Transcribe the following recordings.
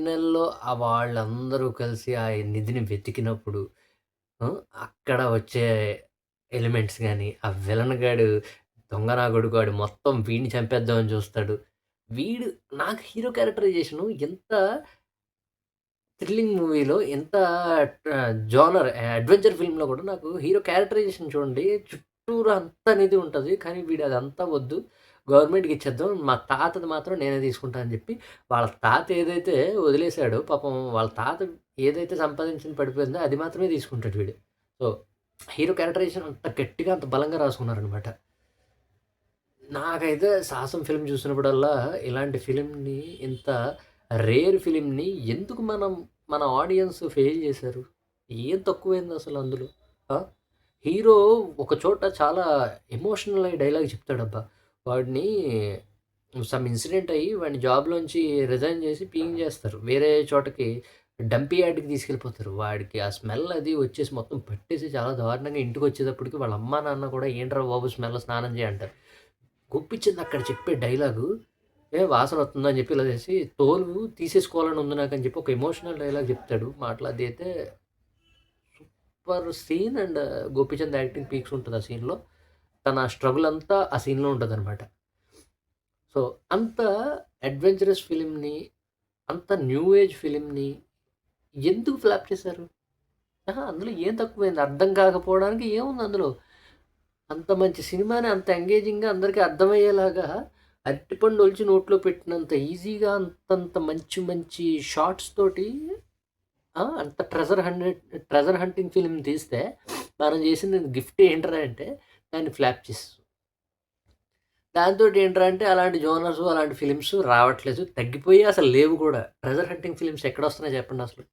ఫైనల్‌లో వాళ్ళందరూ కలిసి ఆ నిధిని వెతికినప్పుడు అక్కడ వచ్చే ఎలిమెంట్స్ గాని, ఆ విలన్ గాడు దొంగ నా కొడుకు వాడు మొత్తం వీడిని చంపేద్దామని చూస్తాడు. వీడు నాకు హీరో క్యారెక్టరైజేషను ఎంత థ్రిల్లింగ్ మూవీలో ఎంత జోనర్ అడ్వెంచర్ ఫిల్మ్‌లో కూడా నాకు హీరో క్యారెక్టరైజేషన్ చూడండి. చుట్టూరా అంతా నిధి ఉంటది. కానీ వీడు అదంతా వద్దు. గవర్నమెంట్‌కి ఇచ్చేద్దాం. మా తాతది మాత్రం నేనే తీసుకుంటా అని చెప్పి, వాళ్ళ తాత ఏదైతే వదిలేసాడో పాపం వాళ్ళ తాత ఏదైతే సంపాదించింది పడిపోయిందో అది మాత్రమే తీసుకుంటాడు వీడు. సో, హీరో క్యారెక్టరైజేషన్ అంత గట్టిగా, అంత బలంగా రాసుకున్నారనమాట. నాకైతే 'సాహసం' ఫిల్మ్ చూసినప్పుడల్లా ఇలాంటి ఫిల్మ్‌ని ఇంత రేర్ ఫిల్మ్‌ని ఎందుకు మన ఆడియన్స్ ఫెయిల్ చేశారు? ఏం తక్కువైంది అసలు అందులో? ఆ! హీరో ఒక చోట చాలా ఎమోషనల్ అయ్యి డైలాగ్ చెప్తాడబ్బా! వాడిని సమ్ ఇన్సిడెంట్ అయ్యి వాడిని జాబ్‌లోంచి రిజైన్ చేసి పీయించేస్తారు. వేరే చోటకి డంపీ యార్డ్‌కి తీసుకెళ్ళిపోతారు. వాడికి ఆ స్మెల్ అది వచ్చేసి మొత్తం పట్టేసి చాలా దారుణంగా ఇంటికొచ్చేటప్పటికి వాళ్ళ అమ్మా, నాన్న కూడా "ఏంట్రా బాబు స్మెల్ స్నానం చేయి" అంటారు. గుప్పించింది అక్కడ చెప్పే డైలాగు, "ఏ వాసన వస్తుందని" చెప్పి ఇలా చేసి తోలు తీసేసుకోవాలని ఉంది నాకని చెప్పి ఒక ఎమోషనల్ డైలాగ్ చెప్తాడు. మాటలదైతే super scene and Gopichand acting peaks ఉంటది ఆ సీన్‌లో. తన స్ట్రగుల్ అంతా ఆ సీన్‌లో ఉంటదనమాట. సో, అంత అడ్వెంచరస్ ఫిల్మ్‌ని, అంత న్యూ ఏజ్ ఫిల్మ్‌ని ఎందుకు ఫ్లాప్ చేశారు? అహా! అందులో ఏం తక్కువైంది? అర్థం కాకపోవడానికి ఏముంది అందులో? అంత మంచి సినిమాని అంత ఎంగేజింగ్‌గా అందరికి అర్థమయ్యేలాగా అరటిపండు ఒలిచి నోట్లో పెట్టినంత ఈజీగా అంతంత మంచి మంచి షాట్స్ తోటి అంత ట్రెజర్ హంటింగ్ ఫిల్మ్ తీస్తే మనం చేసింది గిఫ్ట్ ఏంట్రా అంటే దాన్ని ఫ్లాప్ చేసేసాం. దాంతోటి ఏంట్రా అంటే అలాంటి జోనర్స్, అలాంటి ఫిల్మ్స్ రావట్లేదు. తగ్గిపోయి అసలు లేవు కూడా. ట్రెజర్ హంటింగ్ ఫిల్మ్స్ ఎక్కడొస్తున్నాయి చెప్పండి అసలు?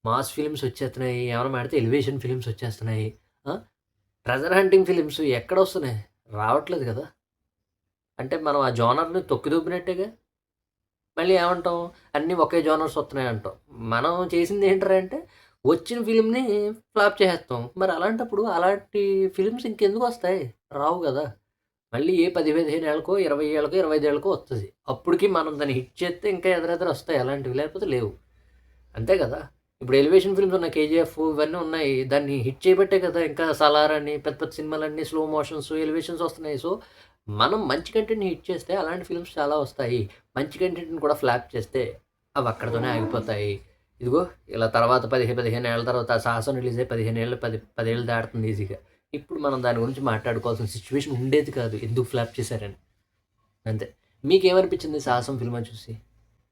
మాస్ ఫిల్మ్స్ వచ్చేస్తున్నాయి. ఏమన్నా పడితే ఎలివేషన్ ఫిల్మ్స్ వచ్చేస్తున్నాయి. ఆ! ట్రెజర్ హంటింగ్ ఫిల్మ్స్ ఎక్కడొస్తున్నాయి? రావట్లేదు కదా! అంటే మనం ఆ జోనర్‌ని తొక్కిదొబ్బినట్టేగా. మళ్ళీ ఏమంటాం? అన్నీ ఒకే జోనర్స్ వస్తున్నాయి అంటాం. మనం చేసింది ఏంట్రా అంటే వచ్చిన ఫిల్మ్‌ని ఫ్లాప్ చేసేస్తాం. మరి అలాంటప్పుడు అలాంటి ఫిల్మ్స్ ఇంకెందుకొస్తాయి? రావు గదా! మళ్ళీ ఏ 10, 15 ఏళ్ళకో, 20 ఏళ్ళకో, 25 ఏళ్ళకో వస్తది. అప్పటికి మనం దాన్ని హిట్ చేస్తే ఇంకా ఎదురెదురొస్తాయి అలాంటివి. లేకపోతే లేవు. అంతే గదా! ఇప్పుడు ఎలివేషన్ ఫిల్మ్స్ ఉన్నాయి. 'కేజీఎఫ్' ఇవన్నీ ఉన్నాయి. దాన్ని హిట్ చేయబట్టే కదా! ఇంకా 'సలార్' అని పెద్ద పెద్ద సినిమాలన్నీ స్లో మోషన్స్, ఎలివేషన్స్ వస్తున్నాయి. సో, మనం మంచి కంటెంట్‌ని హిట్ చేస్తే అలాంటి ఫిల్మ్స్ చాలా వస్తాయి. మంచి కంటెంట్‌ని కూడా ఫ్లాప్ చేస్తే అవి అక్కడితోనే ఆగిపోతాయి. ఇదిగో ఇలా తర్వాత 15 ఏళ్ల తర్వాత 'సాహసం' రిలీజ్ అయ్యి 15 ఏళ్ళు 10 ఏళ్ళు దాటుతుంది ఈజీగా. ఇప్పుడు మనం దాని గురించి మాట్లాడుకోవాల్సిన సిట్యుయేషన్ ఉండేది కాదు. ఎందుకు ఫ్లాప్ చేశారని. అంతే. మీకేమనిపించింది 'సాహసం' సినిమా చూసి?